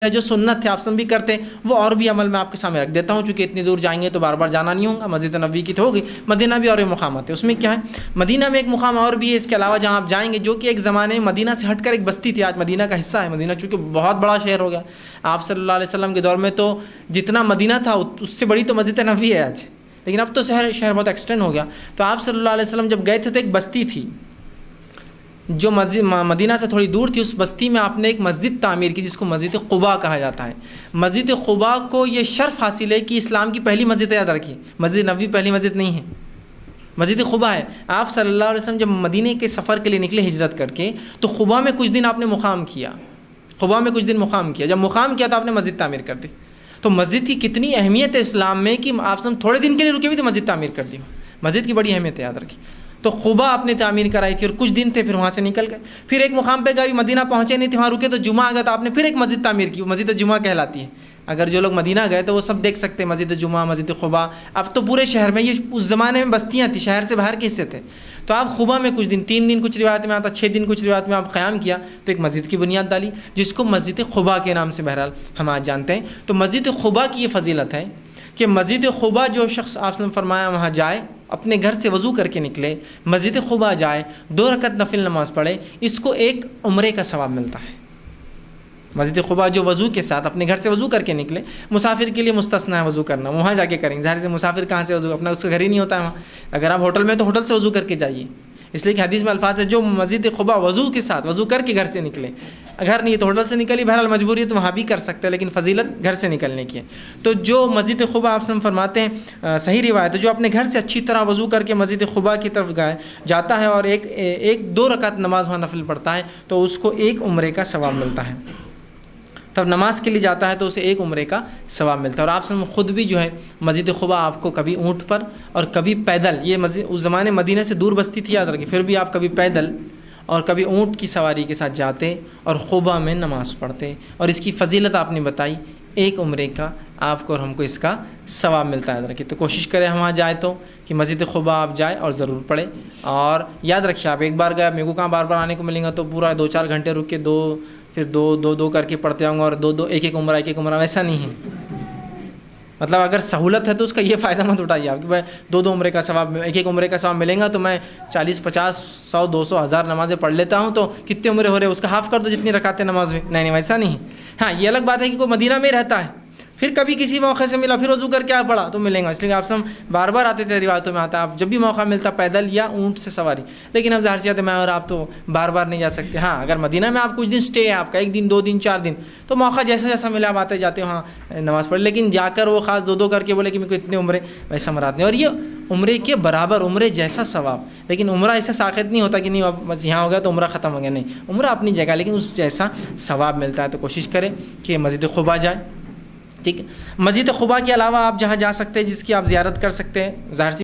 جو سنت ہے آپ بھی کرتے ہیں وہ اور بھی عمل میں آپ کے سامنے رکھ دیتا ہوں، چونکہ اتنی دور جائیں گے تو بار بار جانا نہیں ہوگا۔ مسجد نبوی کی تو ہوگی، مدینہ بھی اور بھی مقامات ہے۔ اس میں کیا ہے، مدینہ میں ایک مقام اور بھی ہے اس کے علاوہ جہاں آپ جائیں گے، جو کہ ایک زمانے میں مدینہ سے ہٹ کر ایک بستی تھی، آج مدینہ کا حصہ ہے۔ مدینہ چونکہ بہت بڑا شہر ہو گیا، آپ صلی اللہ علیہ وسلم کے دور میں تو جتنا مدینہ تھا اس سے بڑی تو مسجد نبوی ہے آج، لیکن اب تو شہر بہت ایکسٹینڈ ہو گیا۔ تو آپ صلی اللہ علیہ وسلم جب گئے تھے تو ایک بستی تھی جو مدینہ سے تھوڑی دور تھی، اس بستی میں آپ نے ایک مسجد تعمیر کی جس کو مسجد قباء کہا جاتا ہے۔ مسجد قباء کو یہ شرف حاصل ہے کہ اسلام کی پہلی مسجد، یاد رکھیے مسجد نبوی پہلی مسجد نہیں ہے، مسجد قباء ہے۔ آپ صلی اللہ علیہ وسلم جب مدینہ کے سفر کے لیے نکلے ہجرت کر کے، تو قباء میں کچھ دن آپ نے مقام کیا، قباء میں کچھ دن مقام کیا۔ جب مقام کیا تو آپ نے مسجد تعمیر کر دی۔ تو مسجد کی کتنی اہمیت ہے اسلام میں کہ آپ تھوڑے دن کے لیے رکے بھی تو مسجد تعمیر کر دی، مسجد کی بڑی اہمیت ہے، یاد رکھیے۔ تو قباء آپ نے تعمیر کرائی تھی اور کچھ دن تھے، پھر وہاں سے نکل گئے، پھر ایک مقام پہ گئے، مدینہ پہنچے نہیں تھے، وہاں رکے تو جمعہ آ گیا تو آپ نے پھر ایک مسجد تعمیر کی، مسجد جمعہ کہلاتی ہے۔ اگر جو لوگ مدینہ گئے تو وہ سب دیکھ سکتے ہیں، مسجد جمعہ، مسجد قباء۔ اب تو پورے شہر میں، یہ اس زمانے میں بستیاں تھیں، شہر سے باہر کے حصے تھے۔ تو آپ قباء میں کچھ دن، 3 دن کچھ روایت میں آتا، 6 دن کچھ روایت میں آپ قیام کیا، تو ایک مسجد کی بنیاد ڈالی جس کو مسجد قباء کے نام سے بہرحال ہم آج جانتے ہیں۔ تو مسجد قباء کی یہ فضیلت ہے کہ مسجد قباء جو شخص آپ نے فرمایا وہاں جائے، اپنے گھر سے وضو کر کے نکلے، مسجد قباء جائے، 2 رکعت نفل نماز پڑھے، اس کو ایک عمرے کا ثواب ملتا ہے۔ مسجد قباء جو وضو کے ساتھ اپنے گھر سے وضو کر کے نکلے، مسافر کے لیے مستثنا ہے وضو کرنا، وہاں جا کے کریں گے، ظاہر سے مسافر کہاں سے وضو، اپنا اس کا گھر ہی نہیں ہوتا ہے وہاں۔ اگر آپ ہوٹل میں تو ہوٹل سے وضو کر کے جائیے، اس لیے کہ حدیث میں الفاظ ہے جو مسجد قباء وضو کے ساتھ وضو کر کے گھر سے نکلے، گھر نہیں تو ہوٹل سے نکلی، بہرحال مجبوری ہے تو وہاں بھی کر سکتے ہیں، لیکن فضیلت گھر سے نکلنے کی ہے۔ تو جو مسجد قباء آپ سے فرماتے ہیں، صحیح روایت ہے، جو اپنے گھر سے اچھی طرح وضو کر کے مسجد قباء کی طرف جاتا ہے اور ایک 2 رکعت نماز وہاں نفل پڑھتا ہے، تو اس کو ایک عمرے کا ثواب ملتا ہے۔ تب نماز کے لیے جاتا ہے تو اسے ایک عمرے کا ثواب ملتا ہے۔ اور آپ سے خود بھی جو ہے مسجد قباء آپ کو کبھی اونٹ پر اور کبھی پیدل، یہ مسجد اس زمانے مدینہ سے دور بستی تھی، یاد رکھیں، پھر بھی آپ کبھی پیدل اور کبھی اونٹ کی سواری کے ساتھ جاتے اور قباء میں نماز پڑھتے، اور اس کی فضیلت آپ نے بتائی، ایک عمرے کا آپ کو اور ہم کو اس کا ثواب ملتا ہے، یاد رکھیے۔ تو کوشش کریں ہم وہاں جائے تو کہ مسجد قباء آپ جائیں اور ضرور پڑھیں، اور یاد رکھیے آپ ایک بار گئے، میرے کو کہاں بار بار آنے کو ملیں گا، تو پورا 2-4 گھنٹے رک کے پھر دو کر کے پڑھتے آؤں گا، اور ایک ایک عمرہ ویسا نہیں ہے۔ مطلب اگر سہولت ہے تو اس کا یہ فائدہ مت اٹھائیے آپ کہ بھائی 2 عمرے کا ثواب، ایک عمرے کا ثواب ملے گا تو میں 40 50 100 200 1000 نمازیں پڑھ لیتا ہوں، تو کتنے عمرے ہو رہے ہیں، اس کا ہاف کر دو جتنی رکعتیں نماز میں۔ نہیں ویسا نہیں۔ ہاں یہ الگ بات ہے کہ کوئی مدینہ میں رہتا ہے، پھر کبھی کسی موقع سے ملا، پھر وضو کر کے آپ پڑھا تو ملیں گا، اس لیے آپ سے بار بار آتے تھے، روایتوں میں آتا ہے آپ جب بھی موقع ملتا پیدل یا اونٹ سے سواری، لیکن اب ظاہر سی بات ہے میں اور آپ تو بار بار نہیں جا سکتے۔ ہاں اگر مدینہ میں آپ کچھ دن سٹے ہے آپ کا، 1 دن 2 دن 4 دن، تو موقع جیسا ملا آپ آتے جاتے وہاں نماز پڑھ، لیکن جا کر وہ خاص 2 کر کے بولے کہ میرے کو اتنے عمرے، ویسا مراد نہیں۔ اور یہ عمرے کے برابر، عمرے جیسا ثواب، لیکن عمرہ ایسا ساخت نہیں ہوتا کہ نہیں اب بس یہاں ہو گیا تو عمرہ ختم ہو گیا، نہیں، عمرہ اپنی جگہ لیکن اس جیسا ثواب ملتا ہے۔ تو کوشش کریں کہ مسجد قباء جائیں، ٹھیک ہے۔ مسجد قباء کے علاوہ آپ جہاں جا سکتے ہیں، جس کی آپ زیارت کر سکتے ہیں، ظاہر سی